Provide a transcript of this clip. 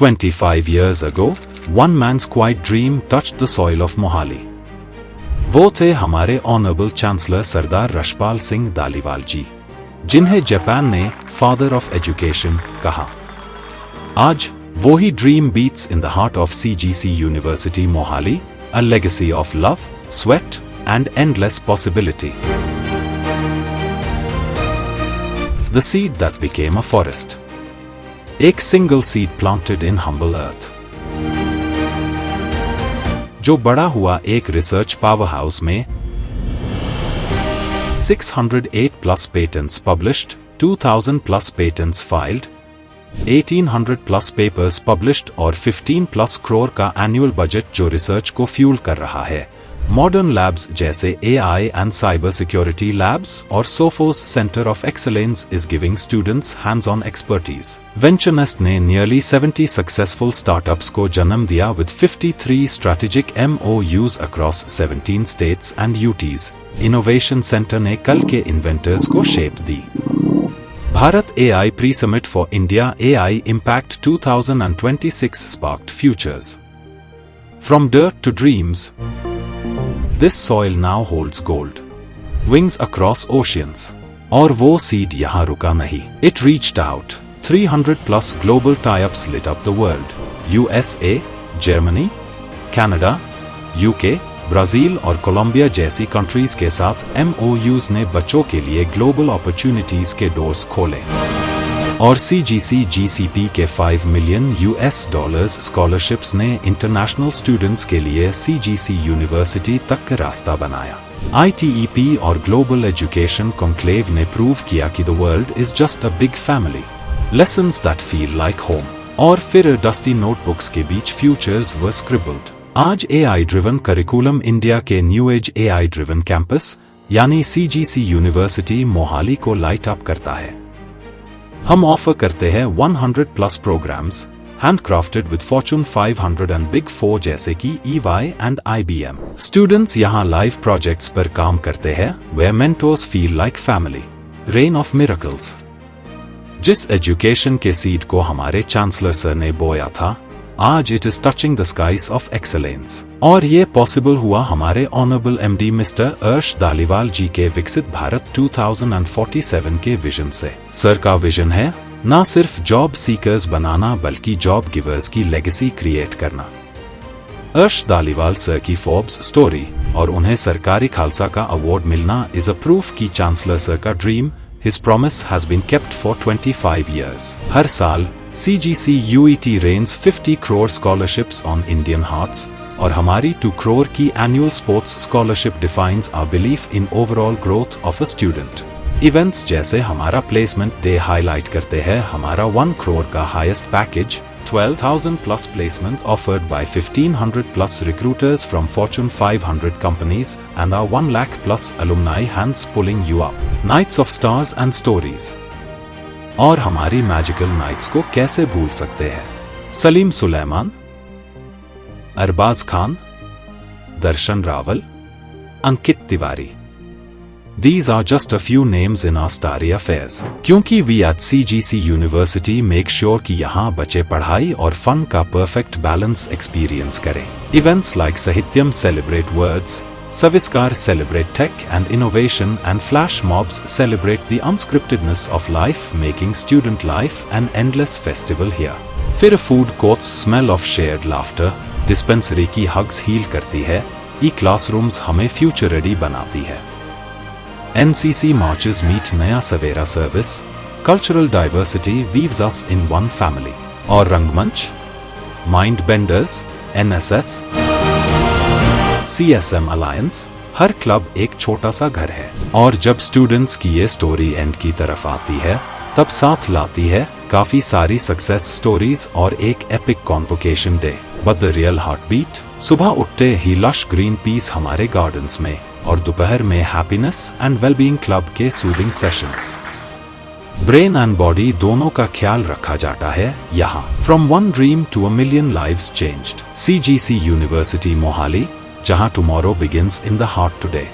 25 years ago, one man's quiet dream touched the soil of Mohali. वो थे हमारे honourable chancellor Sardar Rashpal Singh Dhaliwal ji, जिन्हें Japan ने फादर ऑफ एजुकेशन कहा। आज वो ही dream beats in the heart of CGC university Mohali, a legacy of love, sweat, and endless possibility. The seed that became a forest. एक single seed planted in humble earth, जो बड़ा हुआ एक research powerhouse में। 608 plus patents published, 2000 plus patents filed, 1800 plus papers published और 15 plus crore का annual budget जो research को फ्यूल कर रहा है। मॉडर्न लैब्स जैसे AI and cyber security labs और Sophos centre of excellence is giving students hands on expertise. VentureNest ने नियरली 70 सक्सेसफुल स्टार्टअप्स को जन्म दिया with 53 strategic MOUs across 17 states and UTs। Innovation centre ने कल के इन्वेंटर्स को शेप दी। Bharat AI Pre-Summit for India AI Impact 2026 sparked futures. From dirt to dreams, this soil now holds gold. Wings across oceans. और वो seed यहाँ रुका नहीं. It reached out. 300 plus global tie-ups lit up the world. USA, Germany, Canada, UK, Brazil और Colombia जैसी countries के साथ MOUs ने बच्चों के लिए ग्लोबल अपॉर्चुनिटीज के डोर्स खोले। और CGC GCP के $5 million स्कॉलरशिप्स ने इंटरनेशनल स्टूडेंट्स के लिए CGC यूनिवर्सिटी तक का रास्ता बनाया। ITEP और ग्लोबल एजुकेशन कॉन्क्लेव ने प्रूव किया कि the world is just a big family. Lessons that feel like home. और फिर डस्टी नोटबुक्स के बीच फ्यूचर्स वर स्क्रिबल्ड। आज AI ड्रिवन करिकुलम इंडिया के new age AI driven campus यानी CGC यूनिवर्सिटी मोहाली को लाइट अप करता है। हम ऑफर करते हैं 100 प्लस programmes handcrafted with Fortune 500 and big 4 जैसे कि EY एंड IBM। स्टूडेंट्स यहाँ लाइव प्रोजेक्ट्स पर काम करते हैं where mentors feel like family. Rain of miracles. जिस एजुकेशन के सीड को हमारे चांसलर सर ने बोया था, आज it is touching the skies of excellence. और ये पॉसिबल हुआ हमारे ऑनरेबल MD मिस्टर अर्श दालीवाल जी के विकसित भारत 2047 के विजन से। सर का विजन है ना सिर्फ जॉब सीकर्स बनाना बल्कि जॉब गिवर्स की लेगेसी क्रिएट करना। अर्श दालीवाल सर की फोर्ब्स स्टोरी और उन्हें सरकारी खालसा का अवार्ड मिलना इज अ प्रूफ की चांसलर सर का dream, his promise has been kept for 25 years. हर साल CGC UET rains 50 crore scholarships on Indian hearts और हमारी 2 crore की annual sports scholarship defines our belief in overall growth of a student. Events जैसे हमारा placement day highlight करते हैं हमारा 1 crore का highest package, 12,000 plus placements offered by 1,500 plus recruiters from Fortune 500 companies and our 1 lakh plus alumni hands pulling you up. Nights of stars and stories. और हमारी magical nights को कैसे भूल सकते हैं? सलीम सुलेमान, अरबाज खान, दर्शन Rawal, Ankit Tiwari. These are just a few names in our starry affairs. क्योंकि we at CGC University make sure कि यहाँ बच्चे पढ़ाई और फन का perfect balance experience करें। Events like Sahityam celebrate words, Saviskar celebrate tech and innovation and flash mobs celebrate the unscriptedness of life making student life an endless festival here. फिर food courts smell of shared laughter, dispensary की hugs heal करती है, e-classrooms हमें future ready बनाती है। NCC marches meet Naya Savera service, cultural diversity weaves us in one family. और Rangmanch, mind benders, NSS, CSM alliance, हर club एक छोटा सा घर है। और जब स्टूडेंट्स की ये स्टोरी एंड की तरफ आती है, तब साथ लाती है काफी सारी सक्सेस स्टोरीज और एक epic convocation day. But the real heart beat, सुबह उठते ही लश ग्रीन पीस हमारे गार्डन्स में और दोपहर में हैप्पीनेस एंड वेलबींग क्लब के soothing sessions. Brain and body दोनों का ख्याल रखा जाता है यहाँ। From one dream to a million lives changed. CGC university Mohali, जहाँ tomorrow begins in the heart today.